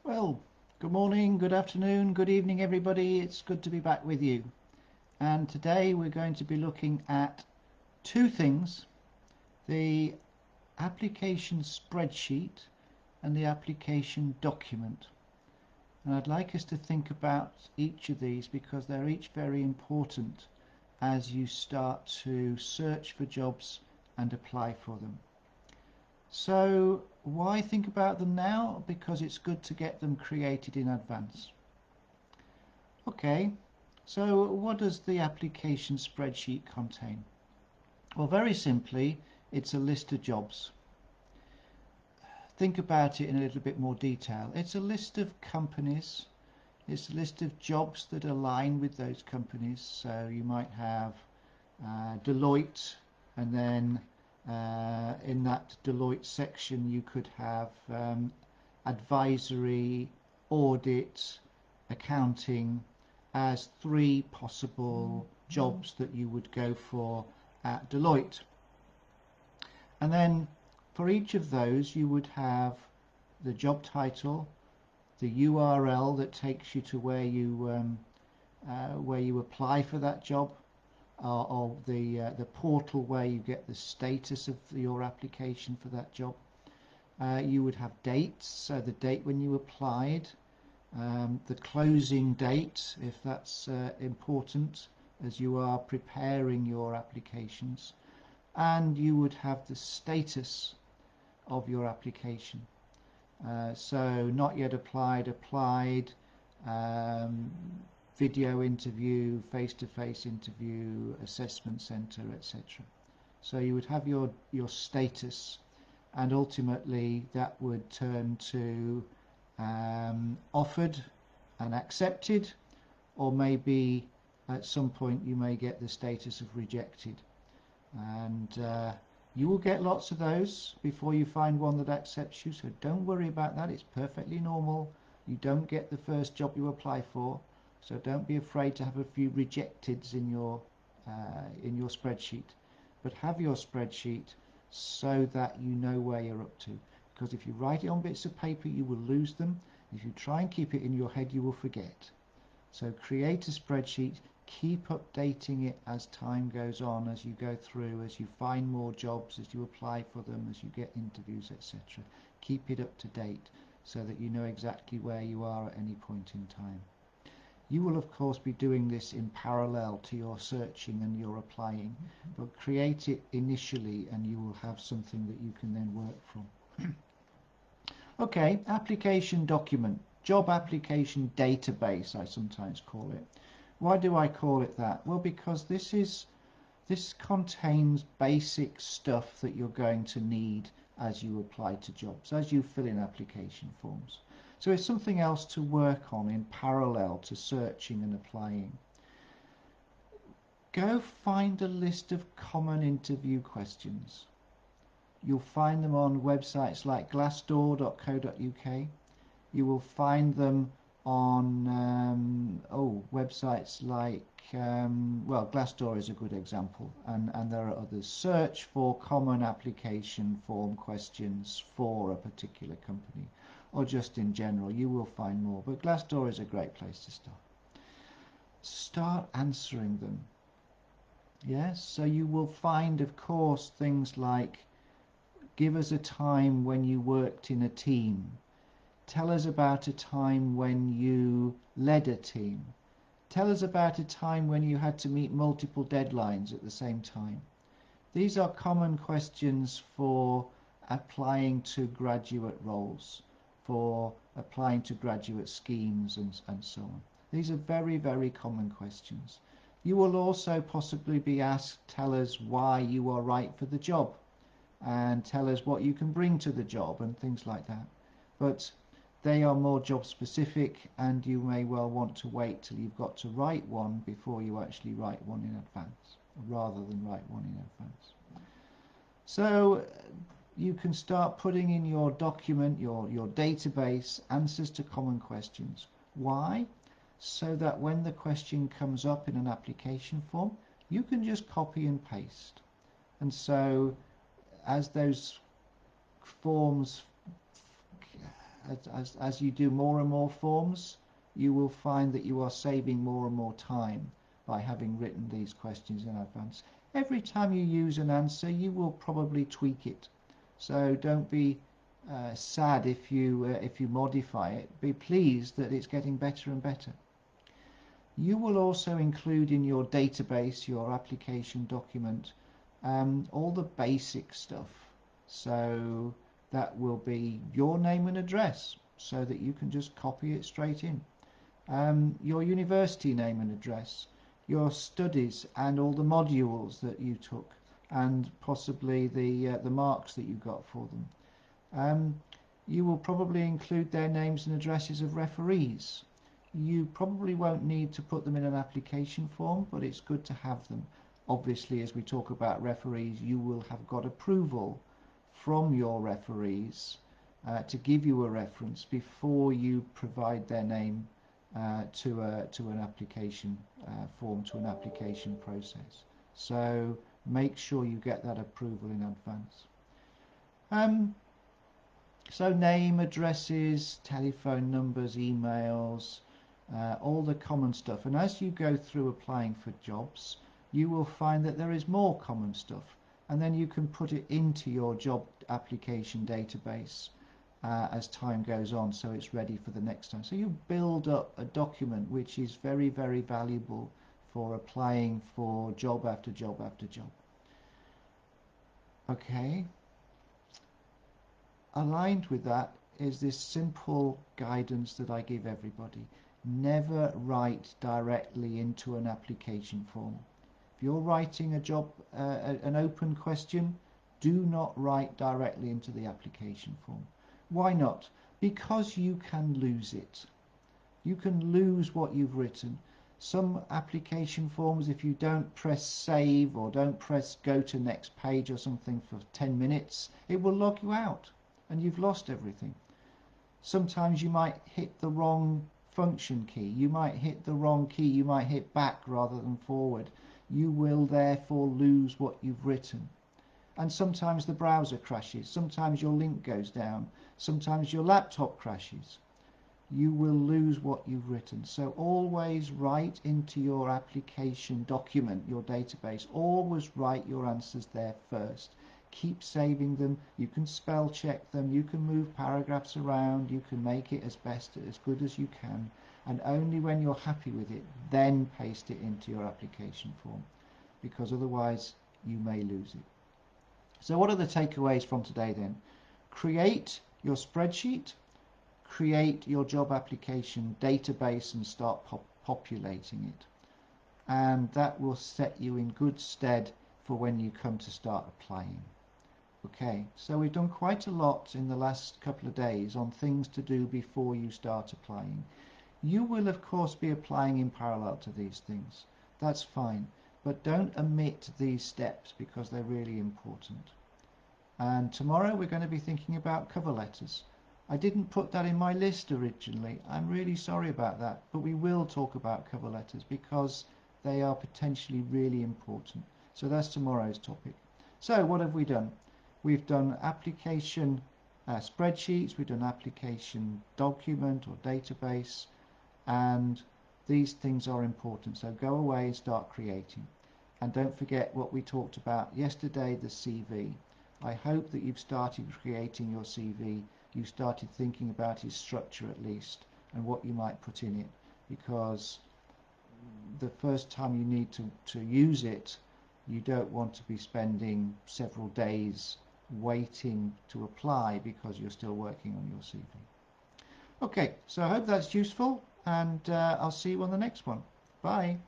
Well, good morning, good afternoon, good evening, everybody. It's good to be back with you. And today we're going to be looking at two things: the application spreadsheet and the application document. And I'd like us to think about each of these because they're each very important as you start to search for jobs and apply for them. So why think about them now? Because it's good to get them created in advance. Okay, so what does the application spreadsheet contain? Well, very simply, it's a list of jobs. Think about it in a little bit more detail. It's a list of companies. It's a list of jobs that align with those companies. So you might have Deloitte, and then in that Deloitte section you could have advisory, audit, accounting as three possible jobs that you would go for at Deloitte. And then for each of those you would have the job title, the URL that takes you to where you apply for that job, or the portal where you get the status of your application for that job. You would have dates, so the date when you applied, the closing date, if that's important as you are preparing your applications, and you would have the status of your application. So not yet applied, applied, video interview, face-to-face interview, assessment center, etc. So you would have your status, and ultimately that would turn to offered and accepted, or maybe at some point you may get the status of rejected. And you will get lots of those before you find one that accepts you, so don't worry about that. It's perfectly normal. You don't get the first job you apply for, so don't be afraid to have a few rejecteds in your spreadsheet. But have your spreadsheet so that you know where you're up to, because if you write it on bits of paper you will lose them. If you try and keep it in your head you will forget. So create a spreadsheet, keep updating it as time goes on, as you go through, as you find more jobs, as you apply for them, as you get interviews, etc. Keep it up to date so that you know exactly where you are at any point in time. You will of course be doing this in parallel to your searching and your applying, but create it initially and you will have something that you can then work from. Okay, application document, job application database I sometimes call it. Why do I call it that? Well, because this contains basic stuff that you're going to need as you apply to jobs, as you fill in application forms. So it's something else to work on in parallel to searching and applying. Go find a list of common interview questions. You'll find them on websites like glassdoor.co.uk. You will find them on websites like well, Glassdoor is a good example, and there are others. Search for common application form questions for a particular company, or just in general. You will find more, but Glassdoor is a great place to start. Start answering them. Yes, so you will find, of course, things like, give us a time when you worked in a team. Tell us about a time when you led a team. Tell us about a time when you had to meet multiple deadlines at the same time. These are common questions for applying to graduate roles, for applying to graduate schemes and so on. These are very, very common questions. You will also possibly be asked, tell us why you are right for the job, and tell us what you can bring to the job and things like that. But they are more job specific, and you may well want to wait till you've got to write one before you actually write one in advance, rather than write one in advance. So you can start putting in your document, your database, answers to common questions. Why? So that when the question comes up in an application form, you can just copy and paste. And so as those forms as you do more and more forms, you will find that you are saving more and more time by having written these questions in advance. Every time you use an answer, you will probably tweak it. So don't be sad if you modify it. Be pleased that it's getting better and better. You will also include in your database, your application document, all the basic stuff. So that will be your name and address, so that you can just copy it straight in. Your university name and address, your studies and all the modules that you took, and possibly the marks that you got for them. You will probably include their names and addresses of referees. You probably won't need to put them in an application form, but it's good to have them. Obviously, as we talk about referees, you will have got approval from your referees to give you a reference before you provide their name to an application form, to an application process. So make sure you get that approval in advance. So name, addresses, telephone numbers, emails, all the common stuff. And as you go through applying for jobs, you will find that there is more common stuff. And then you can put it into your job application database as time goes on, so it's ready for the next time. So you build up a document which is very, very valuable for applying for job after job after job. Okay. Aligned with that is this simple guidance that I give everybody. Never write directly into an application form. If you're writing a job, an open question, do not write directly into the application form. Why not? Because you can lose it. You can lose what you've written. Some application forms, if you don't press save or don't press go to next page or something for 10 minutes, it will log you out and you've lost everything. Sometimes you might hit the wrong function key. You might hit the wrong key. You might hit back rather than forward. You will therefore lose what you've written. And sometimes the browser crashes. Sometimes your link goes down. Sometimes your laptop crashes. You will lose what you've written. So always write into your application document, your database. Always write your answers there first. Keep saving them. You can spell check them. You can move paragraphs around. You can make it as good as you can. And only when you're happy with it, then paste it into your application form, because otherwise you may lose it. So what are the takeaways from today then? Create your spreadsheet, create your job application database and start populating it. And that will set you in good stead for when you come to start applying. Okay, so we've done quite a lot in the last couple of days on things to do before you start applying. You will of course be applying in parallel to these things. That's fine, but don't omit these steps because they're really important. And tomorrow we're going to be thinking about cover letters. I didn't put that in my list originally. I'm really sorry about that, but we will talk about cover letters because they are potentially really important. So that's tomorrow's topic. So what have we done? We've done application spreadsheets, we've done application document or database, and these things are important. So go away and start creating. And don't forget what we talked about yesterday, the CV. I hope that you've started creating your CV. You started thinking about its structure at least and what you might put in it, because the first time you need to use it, you don't want to be spending several days waiting to apply because you're still working on your CV. Okay, so I hope that's useful, and I'll see you on the next one. Bye.